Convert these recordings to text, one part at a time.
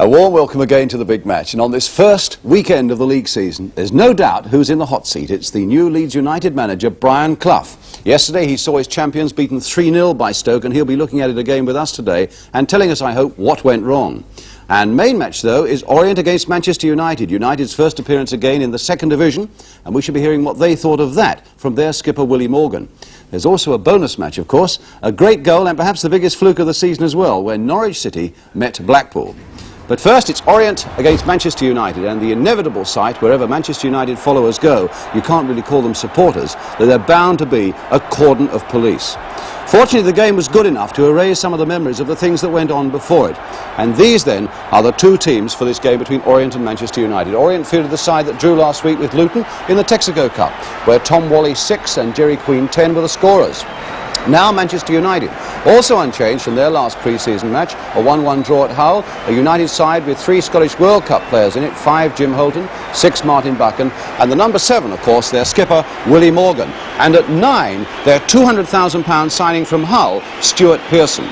A warm welcome again to the big match, and on this first weekend of the league season, there's no doubt who's in the hot seat. It's the new Leeds United manager, Brian Clough. Yesterday he saw his champions beaten 3-0 by Stoke, and he'll be looking at it again with us today and telling us, I hope, what went wrong. And main match, though, is Orient against Manchester United. United's first appearance again in the second division, and we should be hearing what they thought of that from their skipper, Willie Morgan. There's also a bonus match, of course, a great goal and perhaps the biggest fluke of the season as well, where Norwich City met Blackpool. But first, it's Orient against Manchester United, and the inevitable sight, wherever Manchester United followers go, you can't really call them supporters, that they're bound to be a cordon of police. Fortunately, the game was good enough to erase some of the memories of the things that went on before it. And these, then, are the two teams for this game between Orient and Manchester United. Orient fielded the side that drew last week with Luton in the Texaco Cup, where Tom Wally 6 and Gerry 10 were the scorers. Now Manchester United, also unchanged from their last pre-season match, a 1-1 draw at Hull, a United side with 3 Scottish World Cup players in it, 5 Jim Holton, 6 Martin Buchan, and the number 7, of course, their skipper, Willie Morgan. And at 9, their £200,000 signing from Hull, Stuart Pearson.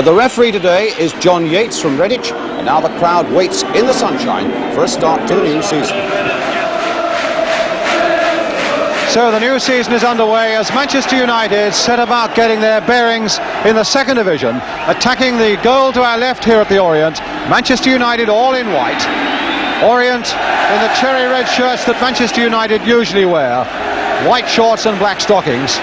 The referee today is John Yates from Redditch, and now the crowd waits in the sunshine for a start to the new season. So the new season is underway as Manchester United set about getting their bearings in the second division, attacking the goal to our left here at the Orient. Manchester United all in white, Orient in the cherry red shirts that Manchester United usually wear, white shorts and black stockings.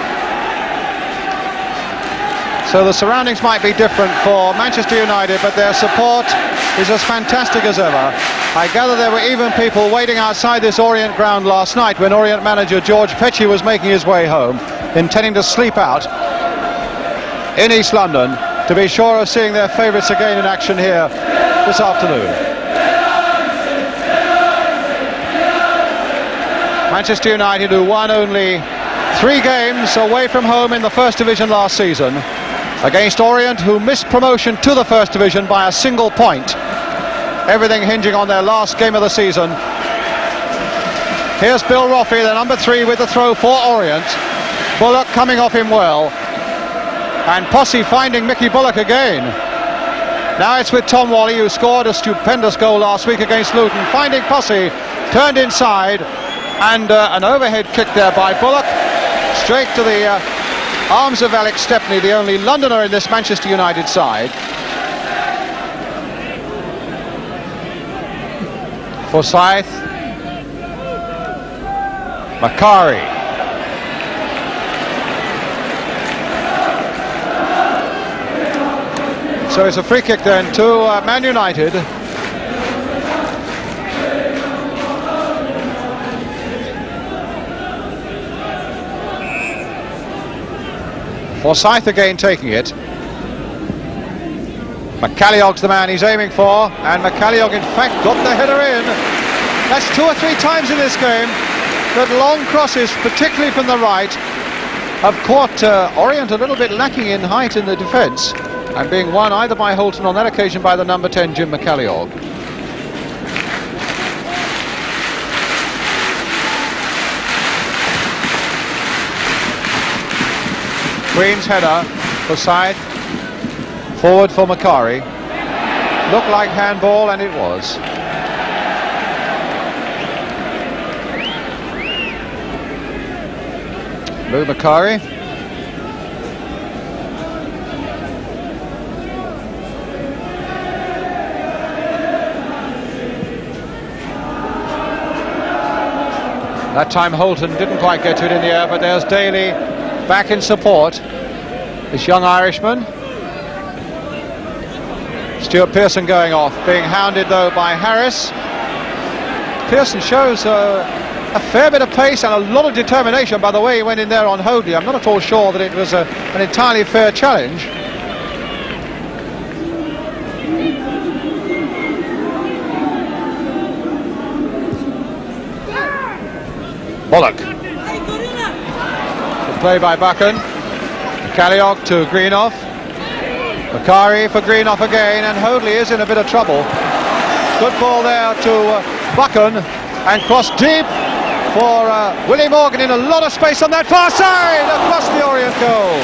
So the surroundings might be different for Manchester United, but their support is as fantastic as ever. I gather there were even people waiting outside this Orient ground last night when Orient manager George Petchey was making his way home, intending to sleep out in East London to be sure of seeing their favourites again in action here this afternoon. Manchester United, who won only 3 games away from home in the First Division last season, against Orient, who missed promotion to the First Division by a single point. Everything hinging on their last game of the season. Here's Bill Roffey, the number 3, with the throw for Orient. Bullock coming off him well. And Posse finding Mickey Bullock again. Now it's with Tom Wally, who scored a stupendous goal last week against Luton. Finding Posse, turned inside, and an overhead kick there by Bullock. Straight to the arms of Alex Stepney, the only Londoner in this Manchester United side. Forsyth, Macari, so it's a free kick then to Man United. Forsyth again taking it. McCalliog's the man he's aiming for, and McCalliog in fact got the header in. That's 2 or 3 times in this game that long crosses, particularly from the right, have caught Orient a little bit lacking in height in the defence, and being won either by Holton, on that occasion by the number 10 Jim McCalliog. Green's header, Forsyth, forward for Macari. Looked like handball, and it was. Lou Macari. That time Holton didn't quite get to it in the air, but there's Daly back in support. This young Irishman. Stuart Pearson going off, being hounded though by Harris. Pearson shows a fair bit of pace and a lot of determination by the way he went in there on Hoadley. I'm not at all sure that it was an entirely fair challenge. Bullock. The play by Buchan. Macalliog to Greenoff. Macari for Greenoff again, and Hoadley is in a bit of trouble. Good ball there to Buchan, and cross deep for Willie Morgan in a lot of space on that far side, across the Orient goal.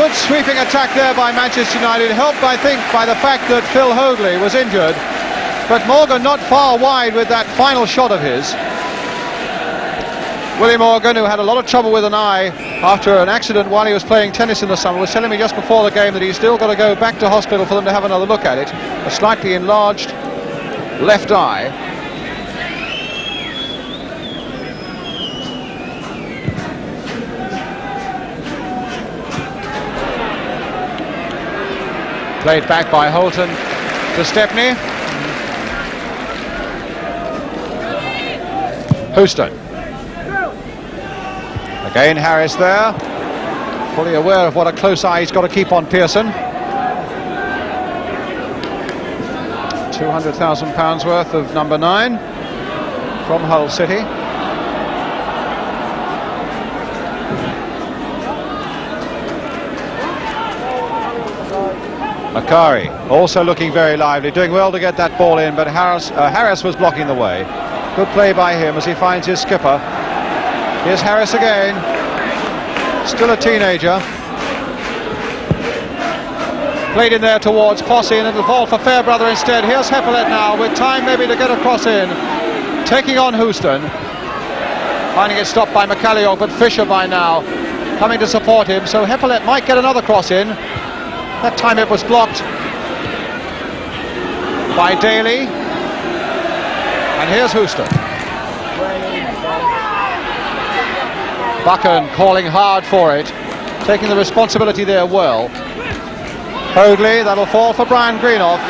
Good sweeping attack there by Manchester United, helped, I think, by the fact that Phil Hoadley was injured. But Morgan not far wide with that final shot of his. Willie Morgan, who had a lot of trouble with an eye after an accident while he was playing tennis in the summer, was telling me just before the game that he's still got to go back to hospital for them to have another look at it. A slightly enlarged left eye. Played back by Holton to Stepney. Houston. Again Harris there, fully aware of what a close eye he's got to keep on Pearson. £200,000 worth of number 9 from Hull City. Makari also looking very lively, doing well to get that ball in, but Harris was blocking the way. Good play by him as he finds his skipper. Here's Harris again, still a teenager. Played in there towards Posse, and it'll fall for Fairbrother instead. Here's Heppelet now, with time maybe to get a cross in, taking on Houston. Finding it stopped by McCalliog, but Fisher by now coming to support him, so Heppelet might get another cross in. That time it was blocked by Daly. And here's Houston. Buchan calling hard for it, taking the responsibility there well. Hoadley, that'll fall for Brian Greenoff.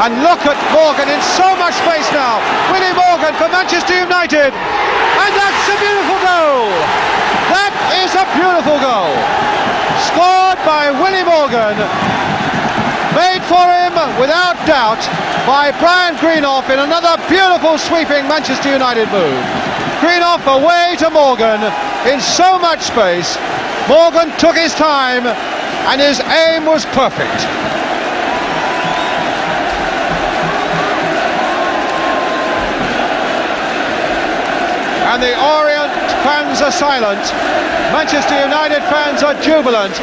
And look at Morgan in so much space now. Willie Morgan for Manchester United. And that's a beautiful goal. That is a beautiful goal. Scored by Willie Morgan. Made for him, without doubt, by Brian Greenoff in another beautiful sweeping Manchester United move. Greenoff away to Morgan in so much space. Morgan took his time and his aim was perfect. And the Orient fans are silent. Manchester United fans are jubilant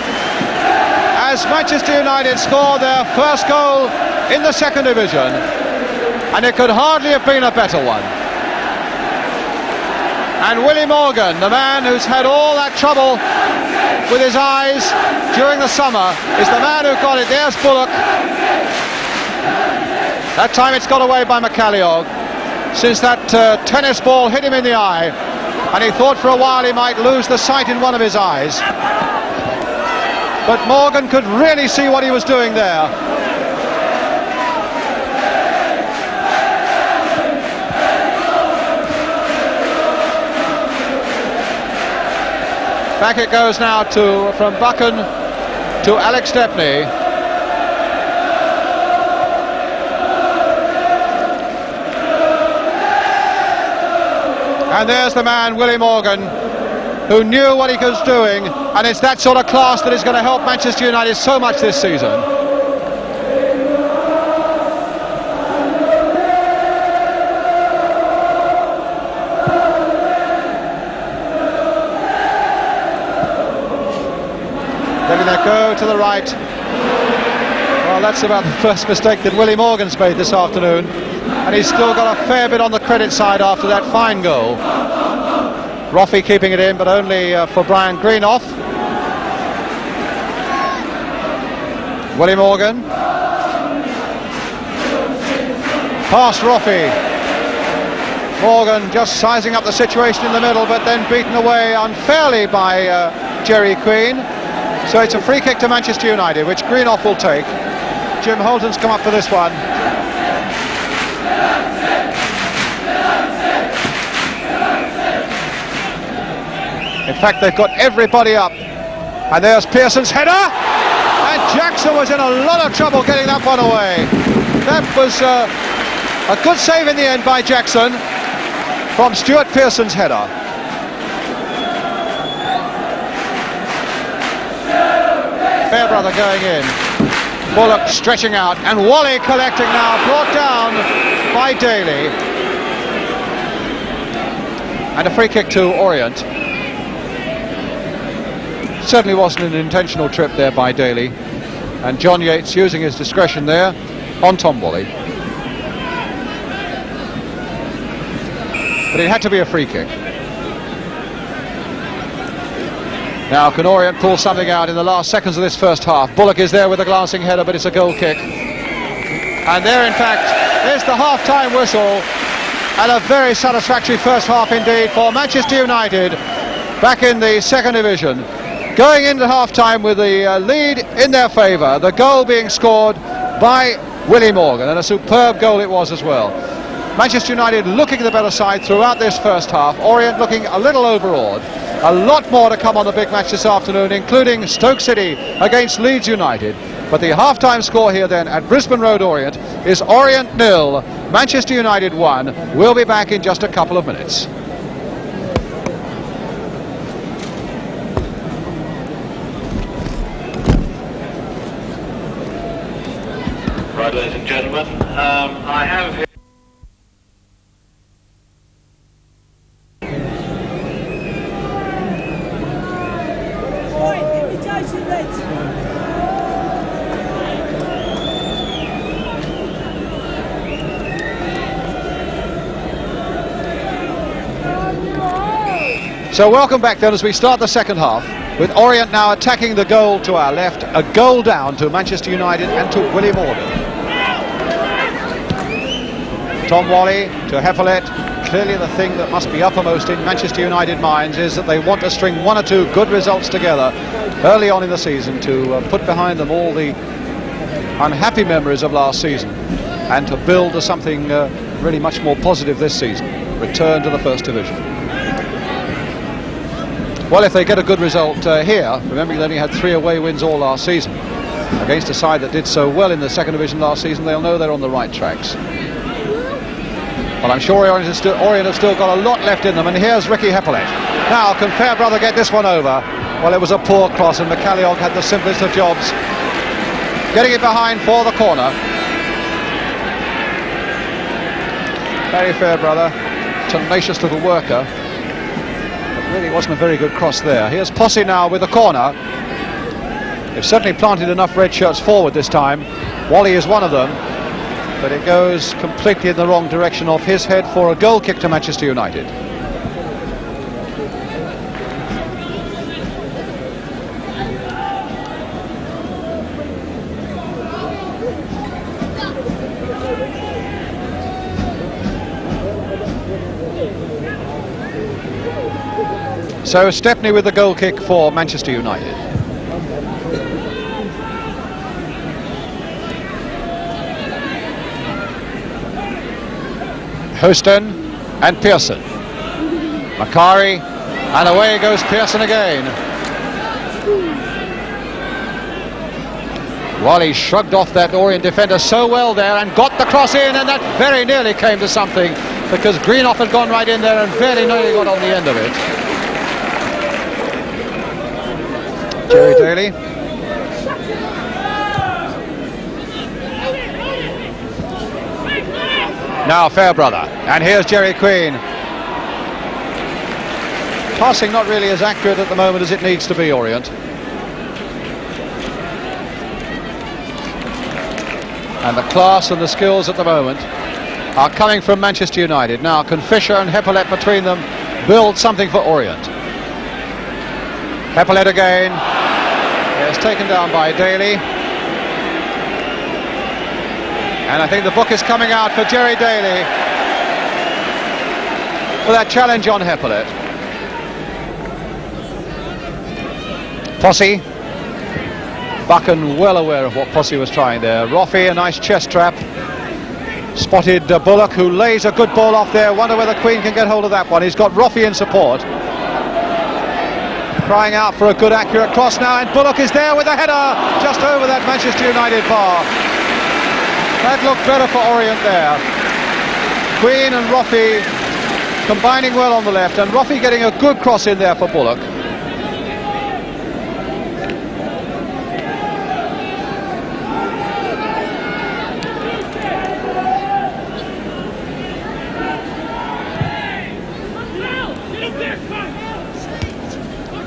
as Manchester United score their first goal in the second division, and it could hardly have been a better one. And Willie Morgan, the man who's had all that trouble with his eyes during the summer, is the man who got it. There's Bullock. That time it's got away by McCalliog, since that tennis ball hit him in the eye, and he thought for a while he might lose the sight in one of his eyes. But Morgan could really see what he was doing there. Back it goes now from Buchan to Alex Stepney. And there's the man, Willie Morgan, who knew what he was doing, and it's that sort of class that is going to help Manchester United so much this season. Letting that go to the right. Well, that's about the first mistake that Willie Morgan's made this afternoon, and he's still got a fair bit on the credit side after that fine goal. Roffey keeping it in, but only for Brian Greenoff. Willie Morgan. Past Roffey. Morgan just sizing up the situation in the middle, but then beaten away unfairly by Gerry Queen. So it's a free kick to Manchester United, which Greenoff will take. Jim Holton's come up for this one. In fact, they've got everybody up. And there's Pearson's header. And Jackson was in a lot of trouble getting that one away. That was a good save in the end by Jackson from Stuart Pearson's header. Fairbrother going in. Bullock stretching out. And Wally collecting now. Brought down by Daly. And a free kick to Orient. certainly wasn't an intentional trip there by Daly, and John Yates using his discretion there on Tom Wally. But it had to be a free kick. Now can Orient pull something out in the last seconds of this first half? Bullock is there with a glancing header, but it's a goal kick. And there, in fact, is the half-time whistle, and a very satisfactory first half indeed for Manchester United, back in the second division, going into half-time with the lead in their favour, the goal being scored by Willie Morgan, and a superb goal it was as well. Manchester United looking the better side throughout this first half, Orient looking a little overawed. A lot more to come on the big match this afternoon, including Stoke City against Leeds United. But the half-time score here then at Brisbane Road Orient is Orient 0, Manchester United 1. We'll be back in just a couple of minutes. Right, ladies and gentlemen, I have here... So welcome back then as we start the second half, with Orient now attacking the goal to our left, a goal down to Manchester United and to Willie Morgan. Tom Wally to Heffalett. Clearly the thing that must be uppermost in Manchester United minds is that they want to string one or two good results together early on in the season to put behind them all the unhappy memories of last season and to build to something really much more positive this season. Return to the First Division. Well, if they get a good result here, remembering they only had 3 away wins all last season against a side that did so well in the second division last season, they'll know they're on the right tracks. But I'm sure Orient have still got a lot left in them, and here's Ricky Heffalett. Now, can Fairbrother get this one over? Well, it was a poor cross, and McCalliog had the simplest of jobs getting it behind for the corner. Very Fairbrother, tenacious little worker. Really wasn't a very good cross there. Here's Posse now with the corner. They've certainly planted enough red shirts forward this time. Wally is one of them, but it goes completely in the wrong direction off his head for a goal kick to Manchester United. So Stepney with the goal kick for Manchester United. Houston and Pearson. Macari, and away goes Pearson again. Wally shrugged off that Orient defender so well there and got the cross in, and that very nearly came to something because Greenoff had gone right in there and very nearly got on the end of it. Gerry Daly. Now Fairbrother, and here's Gerry Queen. Passing not really as accurate at the moment as it needs to be, Orient. And the class and the skills at the moment are coming from Manchester United. Now can Fisher and Heffalett between them build something for Orient? Heffalett again. It's taken down by Daly. And I think the book is coming out for Gerry Daly for that challenge on Heffalett. Posse. Buchan well aware of what Posse was trying there. Roffey, a nice chest trap. Spotted Bullock, who lays a good ball off there. Wonder whether Queen can get hold of that one. He's got Roffey in support. Crying out for a good accurate cross now, and Bullock is there with a header just over that Manchester United bar. That looked better for Orient there. Queen and Roffey combining well on the left, and Roffey getting a good cross in there for Bullock.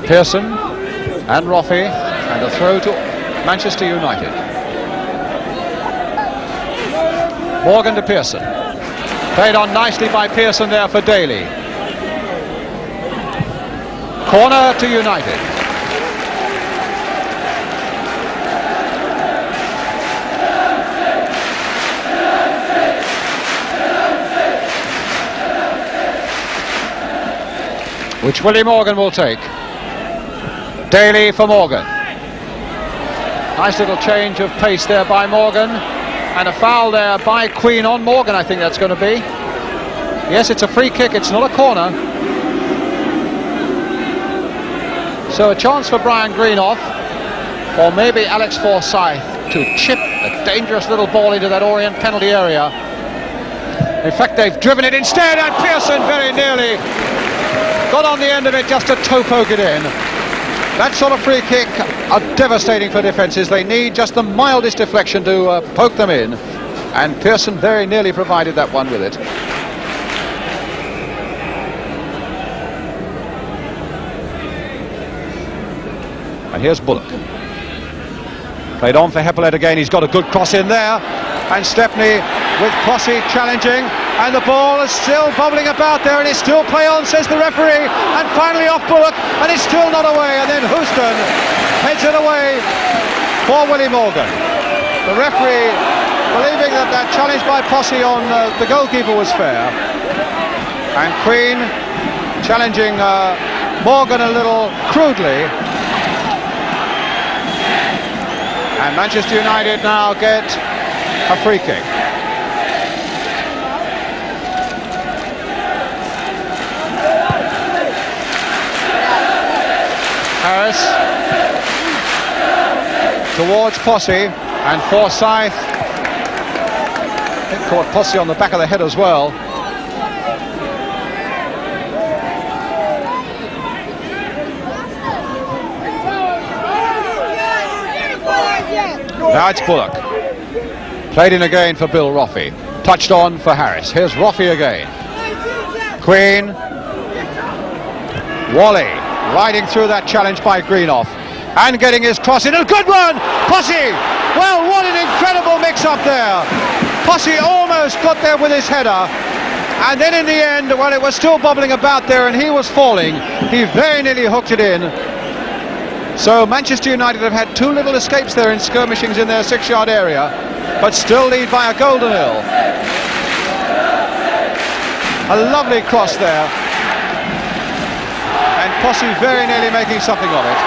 Pearson, And Roffey, and a throw to Manchester United. Morgan to Pearson. Played on nicely by Pearson there for Daly. Corner to United. Which Willie Morgan will take. Daly for Morgan. Nice little change of pace there by Morgan. And a foul there by Queen on Morgan, I think that's going to be. Yes, it's a free kick, it's not a corner. So a chance for Brian Greenoff, or maybe Alex Forsyth, to chip a dangerous little ball into that Orient penalty area. In fact, they've driven it instead, and Pearson very nearly got on the end of it just to toe poke it in. That sort of free kick are devastating for defences. They need just the mildest deflection to poke them in, and Pearson very nearly provided that one with it. And here's Bullock. Played on for Heppelet again. He's got a good cross in there, and Stepney with Posse challenging, and the ball is still bubbling about there, and it's still play on, says the referee, and finally off Bullock, and it's still not away, and then Houston heads it away for Willie Morgan. The referee believing that that challenge by Posse on the goalkeeper was fair, and Queen challenging Morgan a little crudely, and Manchester United now get a free kick. Harris towards Posse, and Forsyth, I think, caught Posse on the back of the head as well. Now it's Bullock. Played in again for Bill Roffey. Touched on for Harris. Here's Roffey again. Queen. Wally riding through that challenge by Greenoff and getting his cross in. A good one! Posse! Well, what an incredible mix-up there. Posse almost got there with his header, and then in the end, well, it was still bubbling about there and he was falling. He very nearly hooked it in. So Manchester United have had two little escapes there in skirmishings in their 6-yard area, but still lead by a goal to nil. A lovely cross there, and Posse very nearly making something of it.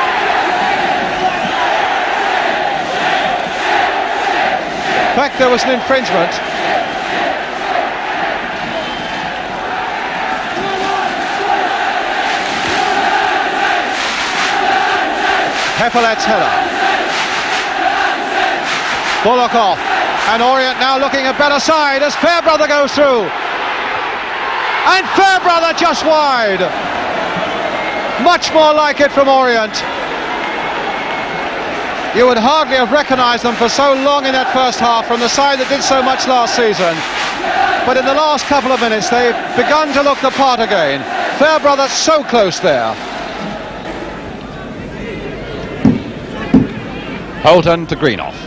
In fact, there was an infringement. Heppelet's header. Bullock off, and Orient now looking a better side as Fairbrother goes through, and Fairbrother just wide. Much more like it from Orient. You would hardly have recognised them for so long in that first half from the side that did so much last season, but in the last couple of minutes they've begun to look the part again. Fairbrother so close there. Holton to Greenoff.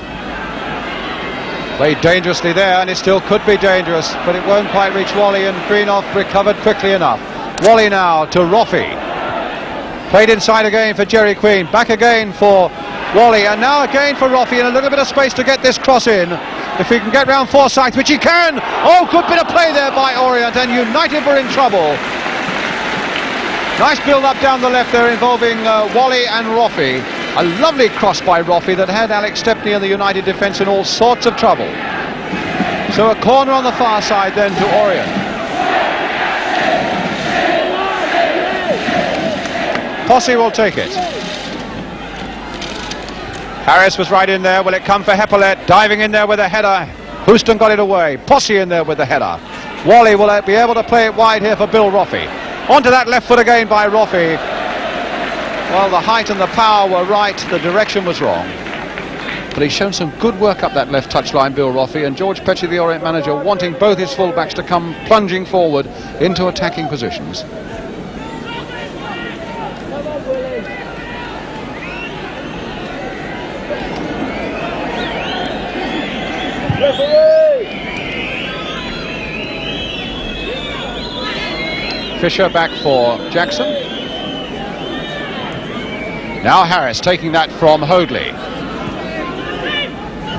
Played dangerously there, and it still could be dangerous, but it won't quite reach Wally, and Greenoff recovered quickly enough. Wally now to Roffey. Played inside again for Gerry Queen. Back again for Wally, and now again for Roffey, and a little bit of space to get this cross in. If he can get round Forsyth, which he can. Oh, good bit of play there by Orient, and United were in trouble. Nice build-up down the left there involving Wally and Roffey. A lovely cross by Roffey that had Alex Stepney and the United defence in all sorts of trouble. So a corner on the far side then to Orient. Posse will take it. Harris was right in there. Will it come for Heppelet? Diving in there with a header. Houston got it away. Posse in there with the header. Wally will be able to play it wide here for Bill Roffey. Onto that left foot again by Roffey. Well, the height and the power were right, the direction was wrong. But he's shown some good work up that left touchline, Bill Roffey, and George Petchey, the Orient manager, wanting both his fullbacks to come plunging forward into attacking positions. Fisher back for Jackson. Now Harris taking that from Hoadley.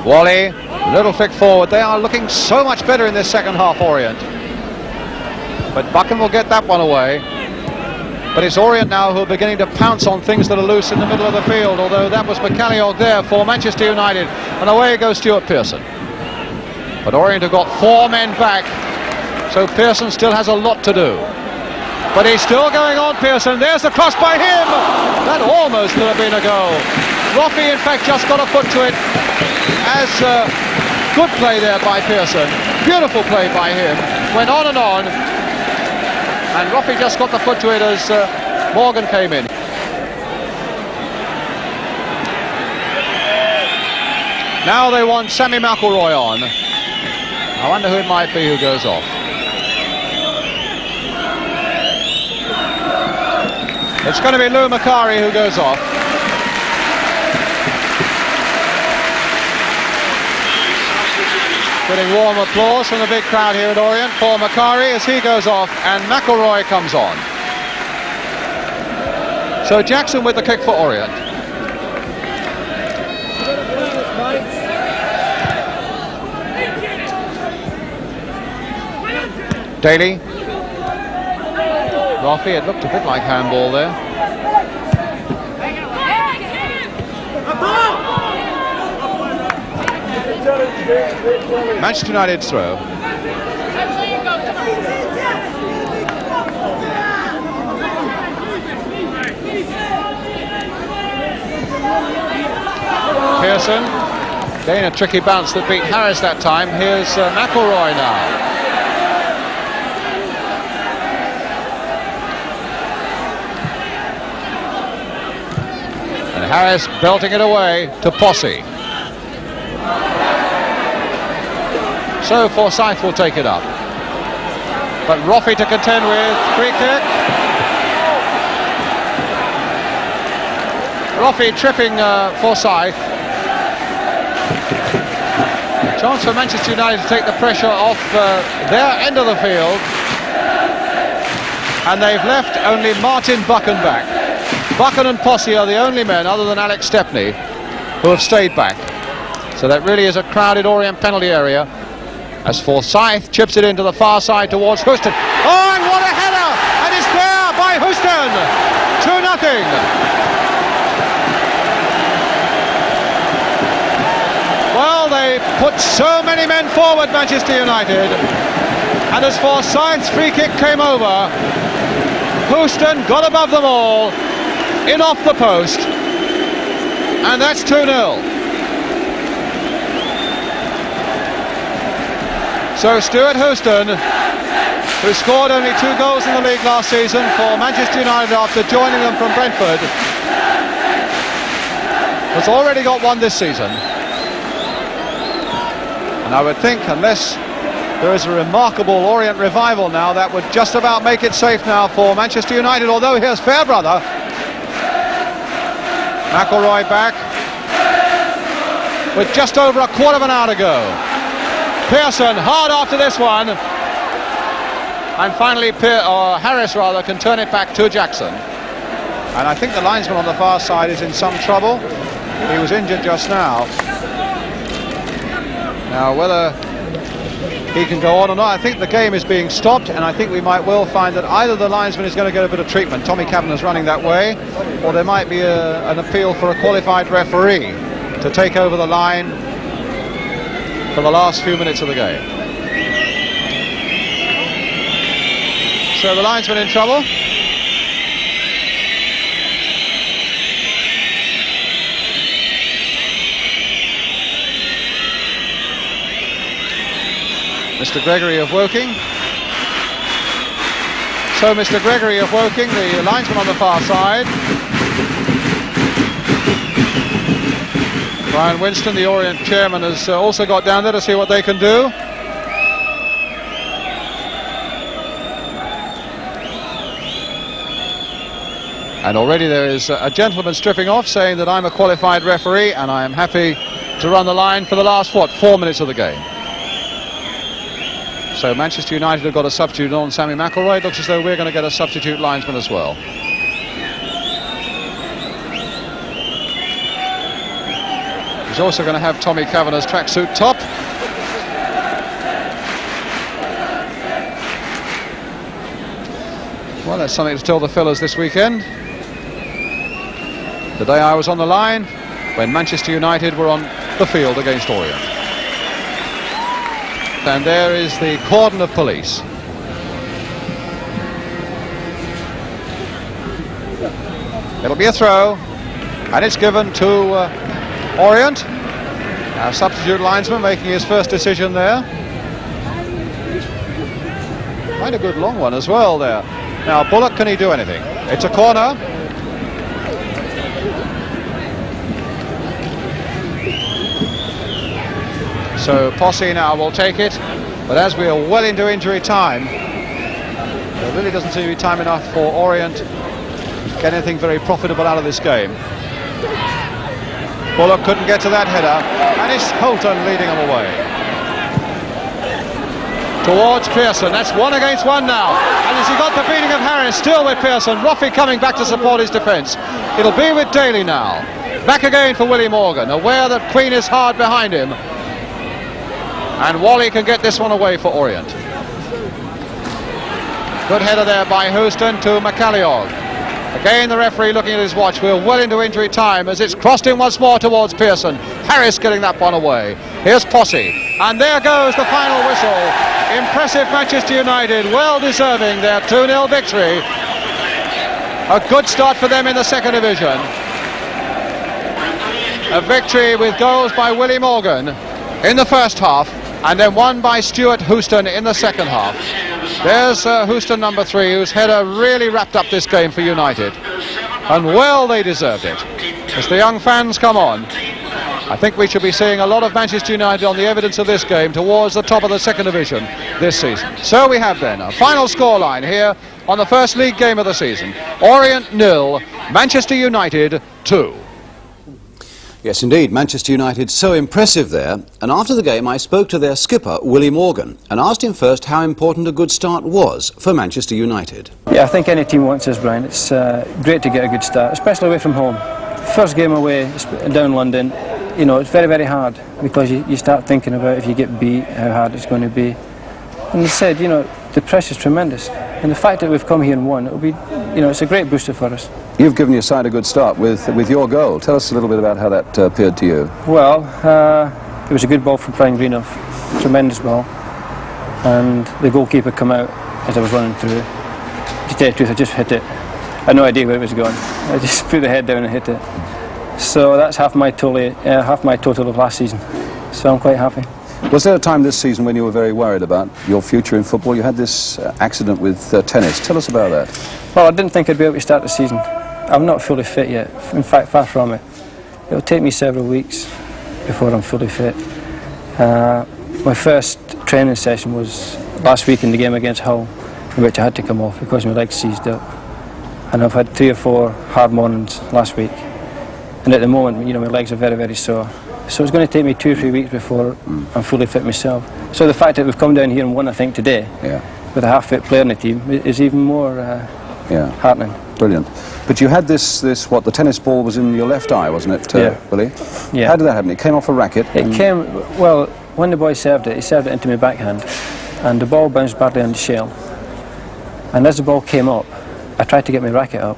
Wally, little flick forward. They are looking so much better in this second half, Orient. But Buchan will get that one away. But it's Orient now who are beginning to pounce on things that are loose in the middle of the field, although that was McCalliog there for Manchester United. And away goes Stuart Pearson. But Orient have got 4 men back, so Pearson still has a lot to do. But he's still going on, Pearson. There's the cross by him. That almost could have been a goal. Roffey, in fact, just got a foot to it. As good play there by Pearson. Beautiful play by him. Went on. And Roffey just got the foot to it as Morgan came in. Now they want Sammy McElroy on. I wonder who it might be who goes off. It's going to be Lou Macari who goes off. Getting warm applause from the big crowd here at Orient for Macari as he goes off and McElroy comes on. So Jackson with the kick for Orient. Daly. Roffey, it looked a bit like handball there. Manchester United throw. Pearson, again a tricky bounce that beat Harris that time. Here's McElroy now. And Harris belting it away to Posse. So Forsyth will take it up. But Roffey to contend with. Free kick. Roffey tripping Forsyth. Chance for Manchester United to take the pressure off their end of the field. And they've left only Martin Buchan back. Buchan and Posse are the only men, other than Alex Stepney, who have stayed back. So that really is a crowded Orient penalty area. As Forsyth chips it into the far side towards Houston. Oh, and what a header! And it's there by Houston! 2-0. Well, they put so many men forward, Manchester United. And as Forsyth's free kick came over, Houston got above them all, in off the post. And that's 2-0. So Stuart Houston, who scored only 2 goals in the league last season for Manchester United after joining them from Brentford, has already got 1 this season. And I would think, unless there is a remarkable Orient revival now, that would just about make it safe now for Manchester United, although here's Fairbrother. McElroy back with just over a quarter of an hour to go. Pearson hard after this one, and finally Harris can turn it back to Jackson. And I think the linesman on the far side is in some trouble. He was injured just now. Now whether he can go on or not, I think the game is being stopped, and I think we might well find that either the linesman is going to get a bit of treatment, Tommy Kavanagh's running that way, or there might be an appeal for a qualified referee to take over the line for the last few minutes of the game. So the linesman in trouble. Mr. Gregory of Woking. So Mr. Gregory of Woking, the linesman on the far side. Brian Winston, the Orient chairman, has also got down there to see what they can do. And already there is a gentleman stripping off saying that I'm a qualified referee and I am happy to run the line for the last, 4 minutes of the game. So Manchester United have got a substitute on Sammy McElroy. It looks as though we're going to get a substitute linesman as well. He's also going to have Tommy Kavanagh's tracksuit top. Well, that's something to tell the fellas this weekend. The day I was on the line when Manchester United were on the field against Orient. And there is the cordon of police. It'll be a throw, and it's given to Orient. Our substitute linesman making his first decision there. Quite a good long one as well there. Now Bullock, can he do anything? It's a corner. So Posse now will take it, but as we are well into injury time, there really doesn't seem to be time enough for Orient to get anything very profitable out of this game. Bullock couldn't get to that header, and it's Holton leading him away. Towards Pearson, that's 1 against 1 now, and as he got the beating of Harris, still with Pearson, Roffey coming back to support his defence. It'll be with Daly now, back again for Willie Morgan, aware that Queen is hard behind him, and Wally can get this one away for Orient. Good header there by Houston to McCalliog. Again the referee looking at his watch. We're well into injury time as it's crossed in once more towards Pearson. Harris getting that one away. Here's Posse, and there goes the final whistle. Impressive Manchester United, well deserving their 2-0 victory. A good start for them in the second division. A victory with goals by Willie Morgan in the first half, and then one by Stuart Houston in the second half. There's Houston number 3, whose header really wrapped up this game for United, and well they deserved it. As the young fans come on, I think we should be seeing a lot of Manchester United on the evidence of this game towards the top of the second division this season. So we have then a final scoreline here on the first league game of the season. Orient 0, Manchester United 2. Yes, indeed, Manchester United so impressive there. And after the game, I spoke to their skipper, Willie Morgan, and asked him first how important a good start was for Manchester United. Yeah, I think any team wants this, Brian. It's great to get a good start, especially away from home. First game away down London, you know, it's very, very hard because you start thinking about if you get beat, how hard it's going to be. And they said, you know, the pressure's tremendous. And the fact that we've come here and won, it'll be, you know, it's a great booster for us. You've given your side a good start with your goal. Tell us a little bit about how that appeared to you. Well, it was a good ball from Brian Clough, tremendous ball. And the goalkeeper come out as I was running through. To tell you the truth, I just hit it. I had no idea where it was going. I just put the head down and hit it. So that's half my total of last season. So I'm quite happy. Was there a time this season when you were very worried about your future in football? You had this accident with tennis. Tell us about that. Well, I didn't think I'd be able to start the season. I'm not fully fit yet. In fact, far from it. It'll take me several weeks before I'm fully fit. My first training session was last week in the game against Hull, in which I had to come off because my legs seized up. And I've had 3 or 4 hard mornings last week. And at the moment, you know, my legs are very, very sore. So it's going to take me 2 or 3 weeks before I'm fully fit myself. So the fact that we've come down here and won, I think, today, with a half-fit player in the team, is even more heartening. Brilliant. But you had this, what, the tennis ball was in your left eye, wasn't it, Willie? Yeah. How did that happen? It came off a racket? It came, well, when the boy served it, he served it into my backhand, and the ball bounced badly on the shell. And as the ball came up, I tried to get my racket up.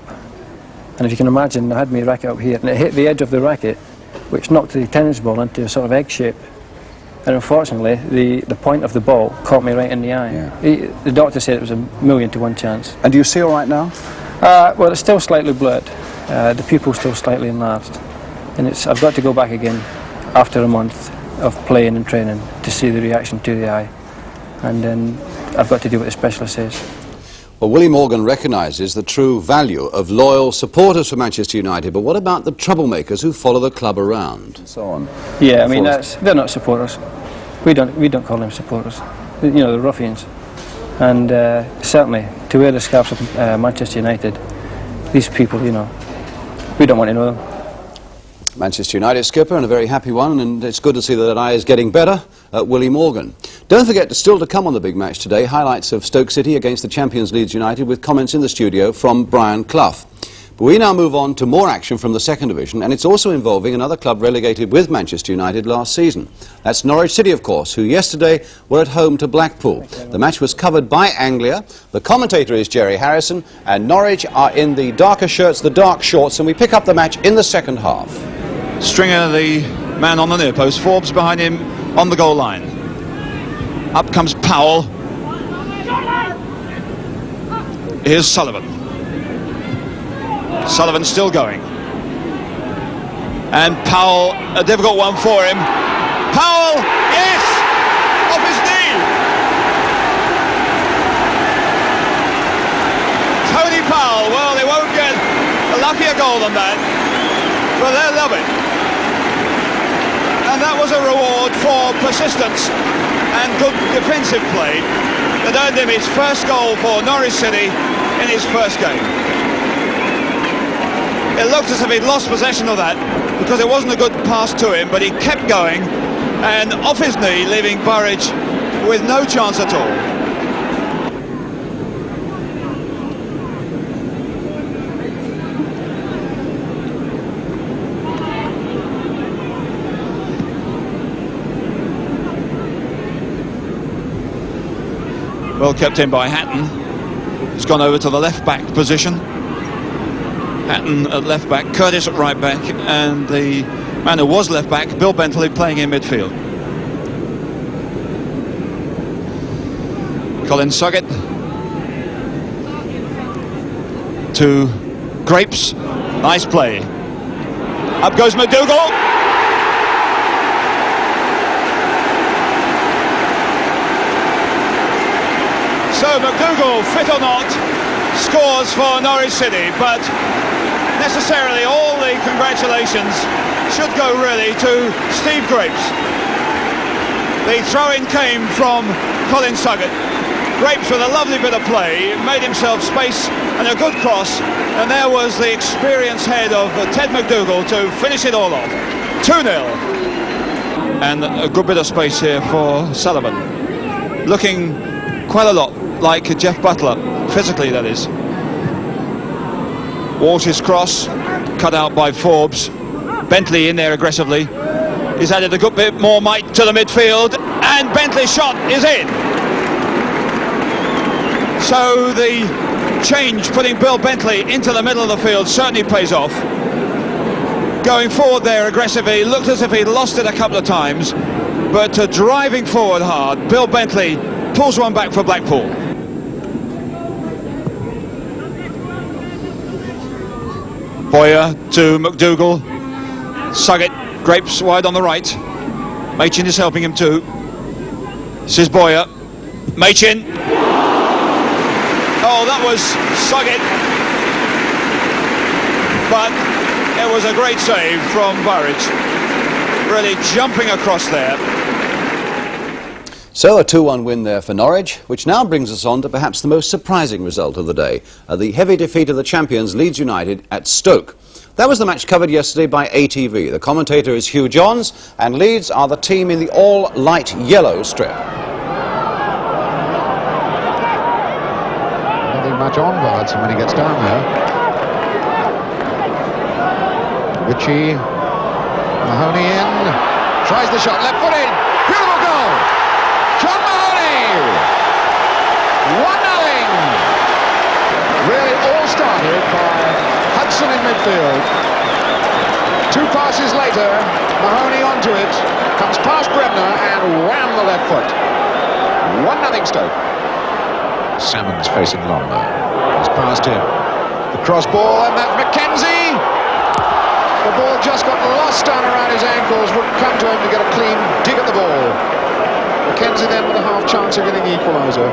And if you can imagine, I had my racket up here, and it hit the edge of the racket, which knocked the tennis ball into a sort of egg shape. And unfortunately, the point of the ball caught me right in the eye. Yeah. The doctor said it was a 1,000,000 to 1 chance. And do you see all right now? Well, it's still slightly blurred. The pupil's still slightly enlarged. And I've got to go back again after a month of playing and training to see the reaction to the eye. And then I've got to do what the specialist says. Well, Willie Morgan recognises the true value of loyal supporters for Manchester United, but what about the troublemakers who follow the club around? And so on. Yeah, I mean, they're not supporters. We don't call them supporters. You know, they're ruffians. And certainly, to wear the scarves of Manchester United, these people, you know, we don't want to know them. Manchester United skipper, and a very happy one, and it's good to see that eye is getting better, Willie Morgan. Don't forget, still to come on the big match today, highlights of Stoke City against the champions Leeds United with comments in the studio from Brian Clough. But we now move on to more action from the second division, and it's also involving another club relegated with Manchester United last season. That's Norwich City, of course, who yesterday were at home to Blackpool. The match was covered by Anglia. The commentator is Gerry Harrison, and Norwich are in the darker shirts, the dark shorts, and we pick up the match in the second half. Stringer, the man on the near post, Forbes behind him on the goal line. Up comes Powell. Here's Sullivan. Sullivan still going. And Powell, a difficult one for him. Powell, yes! Off his knee! Tony Powell, well, they won't get a luckier goal than that, but they'll love it. And that was a reward for persistence and good defensive play that earned him his first goal for Norwich City in his first game. It looked as if he'd lost possession of that because it wasn't a good pass to him, but he kept going and off his knee, leaving Burridge with no chance at all. Well kept in by Hatton. He's gone over to the left-back position. Hatton at left-back, Curtis at right-back, and the man who was left-back, Bill Bentley, playing in midfield. Colin Sugget to Grapes. Nice play. Up goes McDougall. So McDougall, fit or not, scores for Norwich City, but necessarily all the congratulations should go really to Steve Grapes. The throw-in came from Colin Sugget. Grapes with a lovely bit of play, made himself space and a good cross, and there was the experienced head of Ted McDougall to finish it all off. 2-0. And a good bit of space here for Sullivan, looking quite a lot like Jeff Butler, physically that is. Walsh's cross, cut out by Forbes. Bentley in there aggressively. He's added a good bit more might to the midfield, and Bentley's shot is in. So the change, putting Bill Bentley into the middle of the field, certainly pays off. Going forward there aggressively, looked as if he'd lost it a couple of times, but driving forward hard, Bill Bentley pulls one back for Blackpool. Boyer to McDougall. Sugget, Grapes wide on the right. Machin is helping him too. This is Boyer. Machin. Oh, that was Sugget. But it was a great save from Burridge. Really jumping across there. So a 2-1 win there for Norwich, which now brings us on to perhaps the most surprising result of the day, the heavy defeat of the champions Leeds United at Stoke. That was the match covered yesterday by ATV. The commentator is Hugh Johns, and Leeds are the team in the all-light yellow strip. Nothing much on Hudson when he gets down there. Ritchie, Mahoney in, tries the shot, left foot in, beautiful goal! John Mahoney! 1-0! Really all started by Hudson in midfield. 2 passes later, Mahoney onto it, comes past Bremner and wham the left foot. 1-0 Stoke. Salmon's facing long now. It's past him. The cross ball, and that's Mackenzie! The ball just got lost down around his ankles, wouldn't come to him to get a clean dig at the ball. Mackenzie then with a half chance of getting the equaliser.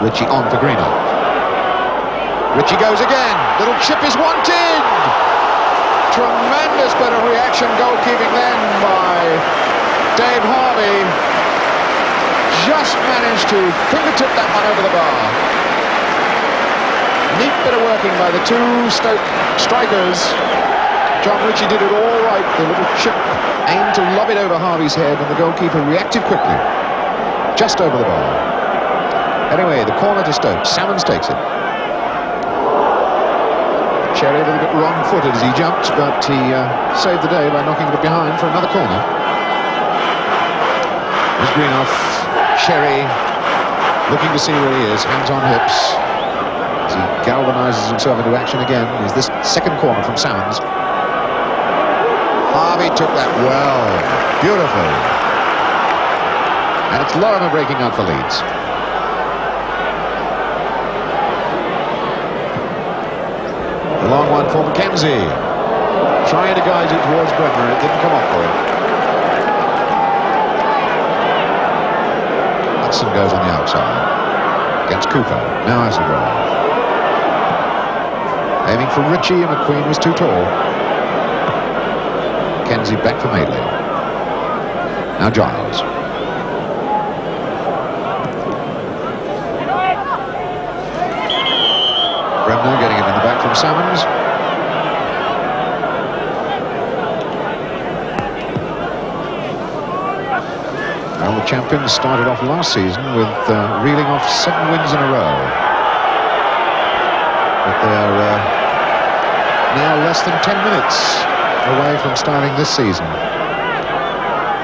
Ritchie on for Greener. Ritchie goes again. Little chip is wanted. Tremendous bit of reaction goalkeeping then by Dave Harvey. Just managed to fingertip that one over the bar. Neat bit of working by the two Stoke strikers. John Ritchie did it all right. The little chip aimed to lob it over Harvey's head, and the goalkeeper reacted quickly. Just over the bar. Anyway, the corner to Stoke. Salmons takes it. Gerry a little bit wrong-footed as he jumped, but he saved the day by knocking it behind for another corner. There's Greenoff. Gerry looking to see where he is, hands on hips, as he galvanizes himself into action again. Is this second corner from Salmons. Harvey took that well. Beautiful. And it's Lorimer breaking out for Leeds. The long one for Mackenzie. Trying to guide it towards Bremner. It didn't come off for him. Hudson goes on the outside. Against Cooper. Now Hasselgrove. Aiming for Ritchie, and McQueen was too tall. Mackenzie back for Madeley. Now Giles. Bremner getting it in the back from Salmons. Well, the champions started off last season with reeling off 7 wins in a row. But they're now less than 10 minutes away from starting this season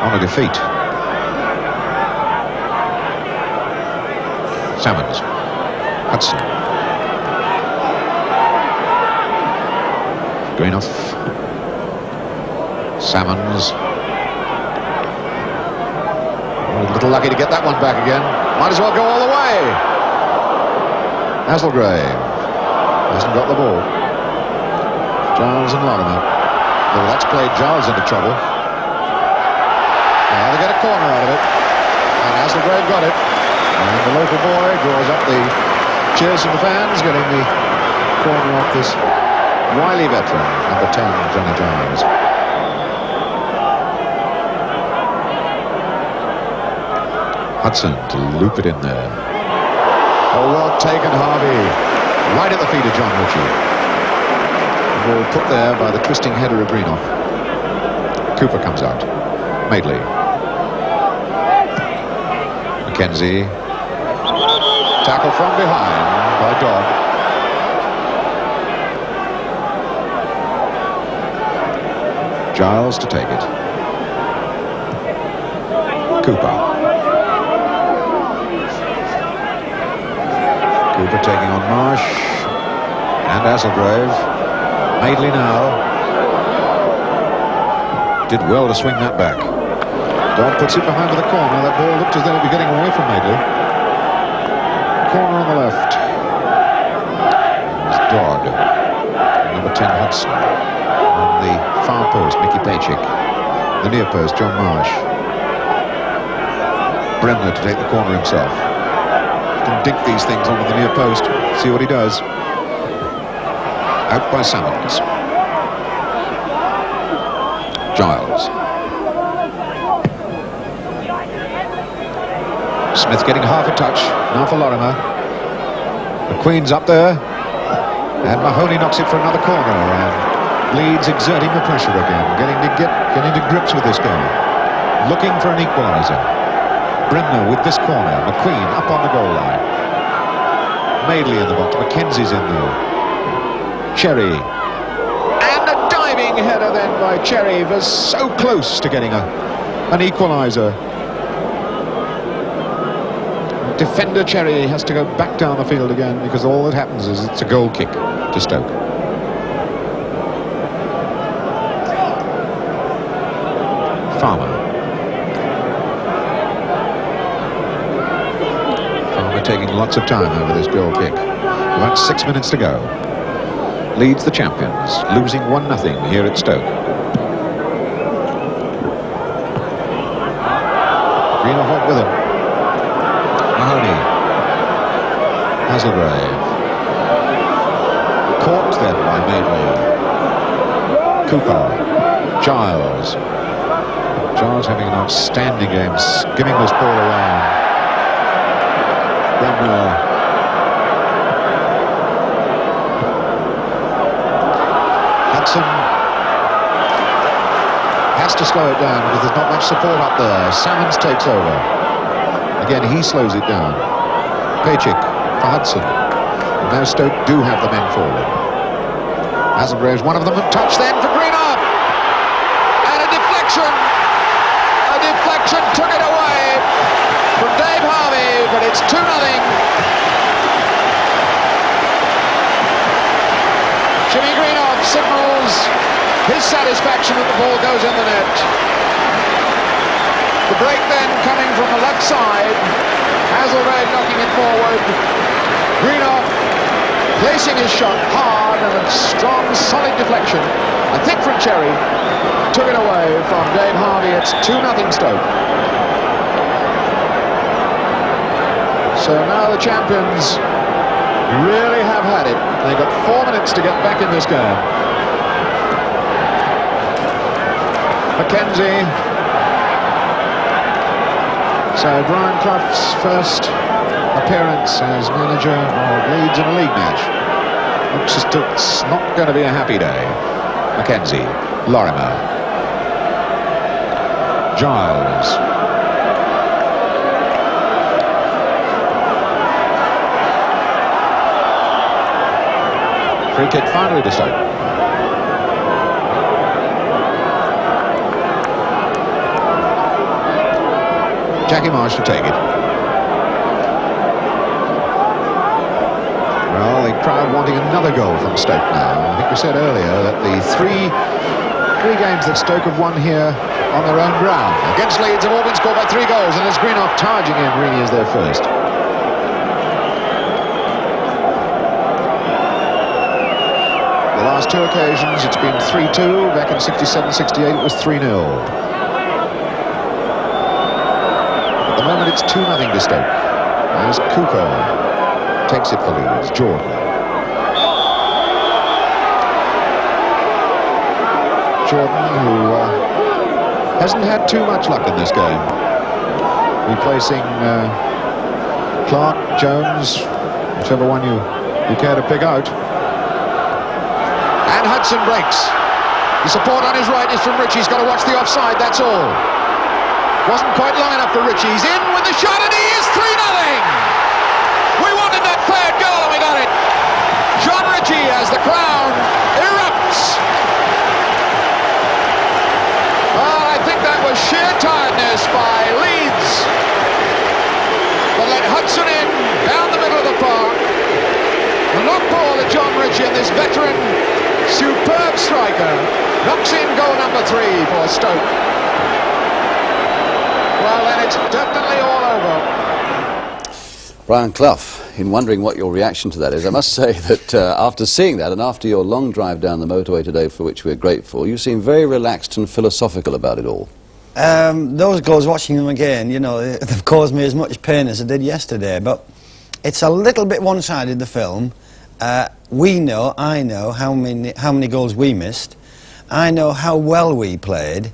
on a defeat. Salmons. Hudson. Greenoff. Salmons. A little lucky to get that one back again. Might as well go all the way. Hasselgrave hasn't got the ball. Giles and Lorimer. Well, that's played Giles into trouble. Now they get a corner out of it. And Hasselgrave got it. And the local boy draws up the cheers from the fans, getting the corner off this wily veteran, number 10, Johnny Giles. Hudson to loop it in there. Oh, well taken, Harvey. Right at the feet of John Ritchie. The ball put there by the twisting header of Greenoff. Cooper comes out. Madeley. Mackenzie. Tackle from behind by Dodd. Giles to take it. Cooper. Cooper taking on Marsh and Hasselgrave. Madeley now. Did well to swing that back. Dodd puts it behind to the corner. That ball looked as though it would be getting away from Madeley. Corner on the left. It's Dodd. Number 10 Hudson. On the far post, Mickey Paychick. The near post, John Marsh. Bremner to take the corner himself. Can dink these things onto the near post. See what he does. Out by Salmons. Giles. Smith getting half a touch. Now for Lorimer. McQueen's up there. And Mahoney knocks it for another corner. And Leeds exerting the pressure again. Getting to grips with this game. Looking for an equaliser. Bremner with this corner. McQueen up on the goal line. Madeley in the box. Mackenzie's in there. Gerry. And a diving header then by Gerry. Was so close to getting an equaliser. Defender Gerry has to go back down the field again because all that happens is it's a goal kick to Stoke. Farmer. Taking lots of time over this goal kick. About 6 minutes to go. Leeds the champions, losing 1-0 here at Stoke. Greenoff went with him. Mahoney. Hasselgrave. Caught then by Madeley. Cooper. Giles. Giles having an outstanding game, skimming this ball around. to slow it down because there's not much support up there. Salmons takes over. Again, he slows it down. Paychick for Hudson. And now Stoke do have the men forward. Hazelgrave's one of them, and touch then for Greenough. And a deflection. A deflection took it away from Dave Harvey, but it's 2-0. Jimmy Greenough signals his satisfaction that the ball goes in the net. The break then coming from the left side. Hazelgrave knocking it forward. Greenough placing his shot hard and a strong, solid deflection. I think from Gerry. Took it away from Dave Harvey. It's 2-0 Stoke. So now the champions really have had it. They've got 4 minutes to get back in this game. Mackenzie. So Brian Clough's first appearance as manager of Leeds in a league match. Looks as though it's not going to be a happy day. Mackenzie, Lorimer, Giles. Free kick finally to Stoke. Jackie Marsh to take it. Well, the crowd wanting another goal from Stoke now. I think we said earlier that the three games that Stoke have won here on their own ground against Leeds have all been scored by 3 goals, and there's Greenough charging in really as their first. The last 2 occasions it's been 3-2. Back in 67-68 it was 3-0. At the moment it's 2-0 to Stoke. There's Cooper. Takes it for Leeds. Jordan. Jordan, who hasn't had too much luck in this game. Replacing Clark, Jones, whichever one you care to pick out. And Hudson breaks. The support on his right is from Ritchie. He's got to watch the offside, that's all. Wasn't quite long enough for Ritchie. He's in with the shot, and he is 3-0! We wanted that third goal, and we got it. John Ritchie as the crowd erupts. Well, I think that was sheer tiredness by Leeds. But let Hudson in, down the middle of the park. And look ball at John Ritchie, and this veteran, superb striker, knocks in goal number 3 for Stoke. Well, then it's definitely all over. Brian Clough, in wondering what your reaction to that is, I must say that after seeing that and after your long drive down the motorway today, for which we're grateful, you seem very relaxed and philosophical about it all. Those goals, watching them again, you know, they've caused me as much pain as they did yesterday, but it's a little bit one-sided, the film. I know how many goals we missed. I know how well we played.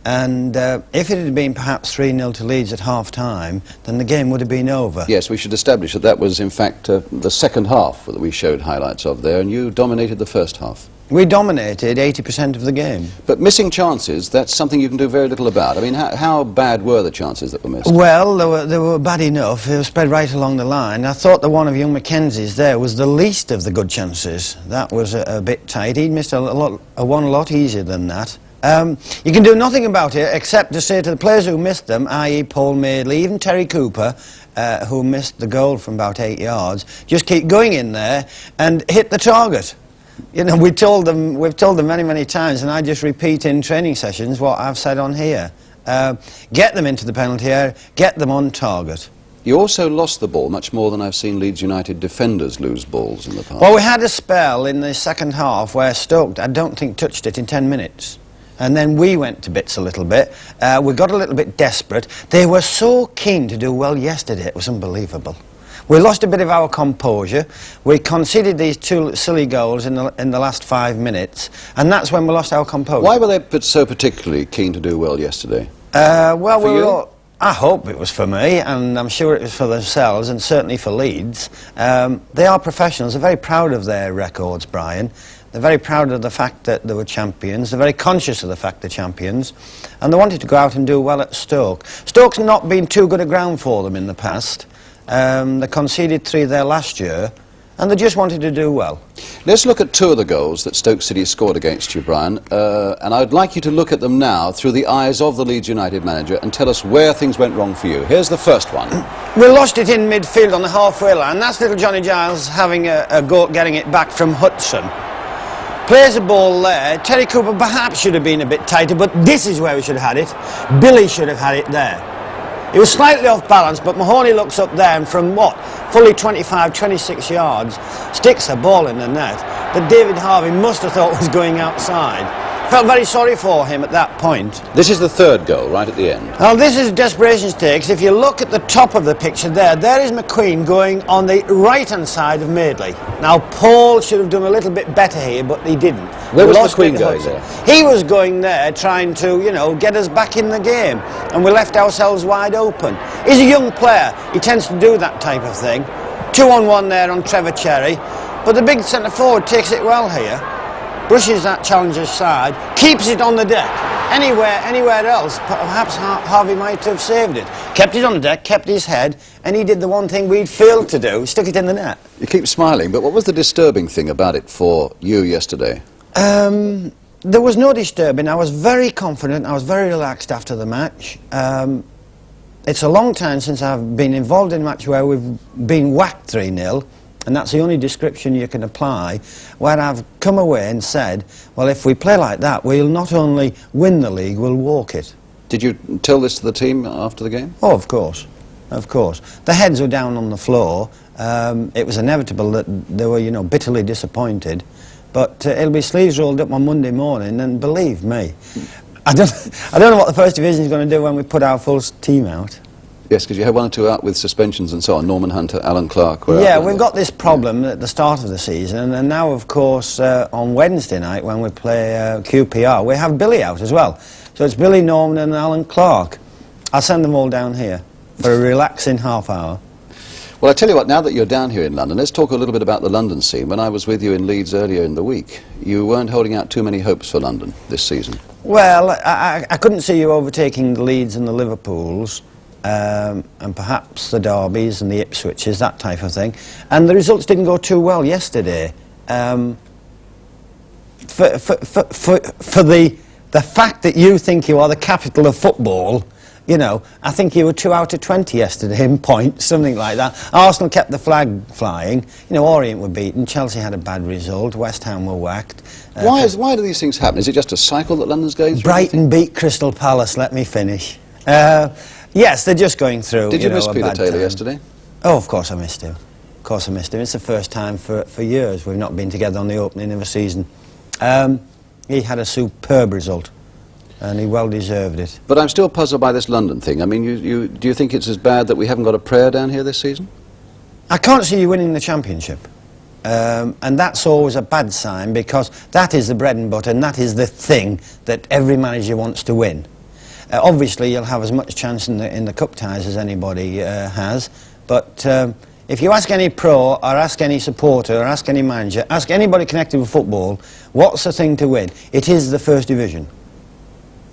And if it had been perhaps 3-0 to Leeds at half-time, then the game would have been over. Yes, we should establish that that was, in fact, the second half that we showed highlights of there, and you dominated the first half. We dominated 80% of the game. But missing chances, that's something you can do very little about. I mean, how bad were the chances that were missed? Well, they were bad enough. They were spread right along the line. I thought the one of young Mackenzie's there was the least of the good chances. That was a bit tight. He'd missed one a lot easier than that. You can do nothing about it except to say to the players who missed them, i.e. Paul Madeley, even Terry Cooper, who missed the goal from about 8 yards, just keep going in there and hit the target. You know, we've told them many times, and I just repeat in training sessions what I've said on here. Get them into the penalty area, get them on target. You also lost the ball much more than I've seen Leeds United defenders lose balls in the past. Well, we had a spell in the second half where Stoke, I don't think, touched it in 10 minutes. And then we went to bits a little bit. We got a little bit desperate. They were so keen to do well yesterday, it was unbelievable. We lost a bit of our composure. We conceded these 2 silly goals in the last 5 minutes, and that's when we lost our composure. Why were they so particularly keen to do well yesterday? Well, for you? I hope it was for me, and I'm sure it was for themselves, and certainly for Leeds. They are professionals. They're very proud of their records, Brian. They're very proud of the fact that they were champions. They're very conscious of the fact they're champions. And they wanted to go out and do well at Stoke. Stoke's not been too good a ground for them in the past. They conceded 3 there last year, and they just wanted to do well. Let's look at 2 of the goals that Stoke City scored against you, Brian, and I'd like you to look at them now through the eyes of the Leeds United manager and tell us where things went wrong for you. Here's the first one. We lost it in midfield on the halfway line. That's little Johnny Giles having a go at getting it back from Hudson. Plays a ball there. Terry Cooper perhaps should have been a bit tighter, but this is where we should have had it. Billy should have had it there. He was slightly off balance, but Mahoney looks up there and from what? Fully 25, 26 yards, sticks a ball in the net that David Harvey must have thought was going outside. Felt very sorry for him at that point. This is the 3rd goal, right at the end. Now this is desperation stakes. If you look at the top of the picture there is McQueen going on the right-hand side of Madeley. Now Paul should have done a little bit better here, but he didn't. Where was McQueen going there? He was going there trying to, you know, get us back in the game, and we left ourselves wide open. He's a young player. He tends to do that type of thing. 2-on-1 there on Trevor Cherry, but the big centre forward takes it well here. Brushes that challenger's side, keeps it on the deck. Anywhere else, perhaps Harvey might have saved it. Kept it on the deck, kept his head, and he did the one thing we'd failed to do, stuck it in the net. You keep smiling, but what was the disturbing thing about it for you yesterday? There was no disturbing. I was very confident, I was very relaxed after the match. It's a long time since I've been involved in a match where we've been whacked 3-0. And that's the only description you can apply, where I've come away and said, well, if we play like that, we'll not only win the league, we'll walk it. Did you tell this to the team after the game? Oh, of course. Of course. The heads were down on the floor. It was inevitable that they were, you know, bitterly disappointed. But it'll be sleeves rolled up on Monday morning, and believe me, I don't know what the First Division is going to do when we put our full team out. Yes, because you had 1 or 2 out with suspensions and so on. Norman Hunter, Alan Clark were Yeah, out, we've got this problem at the start of the season, and now, of course, on Wednesday night when we play QPR, we have Billy out as well. So it's Billy, Norman and Alan Clark. I'll send them all down here for a relaxing half hour. Well, I tell you what, now that you're down here in London, let's talk a little bit about the London scene. When I was with you in Leeds earlier in the week, you weren't holding out too many hopes for London this season. Well, I couldn't see you overtaking the Leeds and the Liverpools. And perhaps the Derbys and the Ipswiches, that type of thing. And the results didn't go too well yesterday. For the fact that you think you are the capital of football, you know, I think you were 2 out of 20 yesterday in points, something like that. Arsenal kept the flag flying. You know, Orient were beaten, Chelsea had a bad result, West Ham were whacked. Why do these things happen? Is it just a cycle that London's going through? Brighton beat Crystal Palace, let me finish. Yes, they're just going through. Did you miss Peter Taylor yesterday? Oh, of course I missed him. Of course I missed him. It's the first time for years we've not been together on the opening of a season. He had a superb result, and he well deserved it. But I'm still puzzled by this London thing. I mean, do you think it's as bad that we haven't got a prayer down here this season? I can't see you winning the championship. And that's always a bad sign, because that is the bread and butter, and that is the thing that every manager wants to win. Obviously, you'll have as much chance in the cup ties as anybody has, but if you ask any pro, or ask any supporter, or ask any manager, ask anybody connected with football, what's the thing to win? It is the First Division.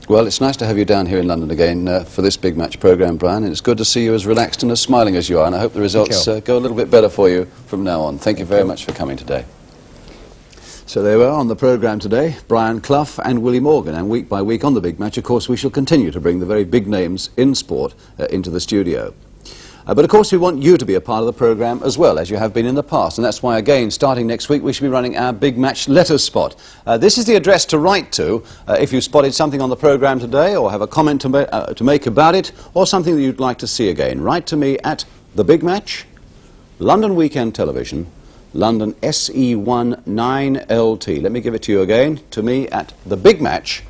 Well, it's nice to have you down here in London again for this big match programme, Brian, and it's good to see you as relaxed and as smiling as you are, and I hope the results go a little bit better for you from now on. Thank you very much for coming today. So there we are on the programme today, Brian Clough and Willie Morgan, and week by week on the big match, of course, we shall continue to bring the very big names in sport into the studio. But of course we want you to be a part of the programme as well, as you have been in the past, and that's why again, starting next week, we should be running our big match letters spot. This is the address to write to if you spotted something on the programme today, or have a comment to make about it, or something that you'd like to see again. Write to me at The Big Match, London Weekend Television, London SE1 9LT. Let me give it to you again. To me at The Big Match,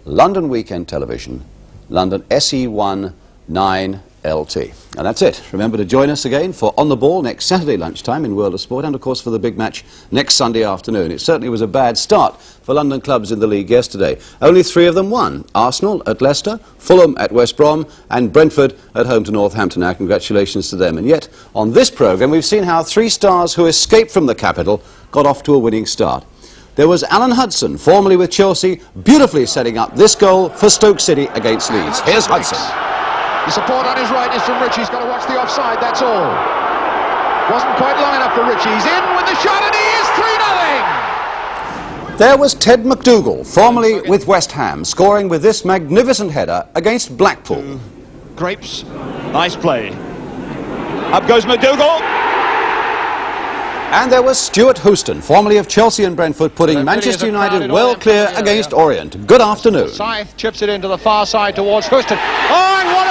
London Weekend Television, London SE1 9LT. And that's it. Remember to join us again for On the Ball next Saturday lunchtime in World of Sport, and of course for the big match next Sunday afternoon. It certainly was a bad start for London clubs in the league yesterday. Only 3 of them won. Arsenal at Leicester, Fulham at West Brom, and Brentford at home to Northampton. Our congratulations to them. And yet, on this programme, we've seen how 3 stars who escaped from the capital got off to a winning start. there was Alan Hudson, formerly with Chelsea, beautifully setting up this goal for Stoke City against Leeds. Here's Hudson. The support on his right is from Richie. He's got to watch the offside, that's all. Wasn't quite long enough for Richie. He's in with the shot and he is 3-0! There was Ted McDougall, formerly with West Ham, scoring with this magnificent header against Blackpool. Grapes, nice play. Up goes McDougall. And there was Stuart Houston, formerly of Chelsea and Brentford, putting Manchester United well clear against Orient. Good afternoon. Scythe chips it into the far side towards Houston. Oh, and what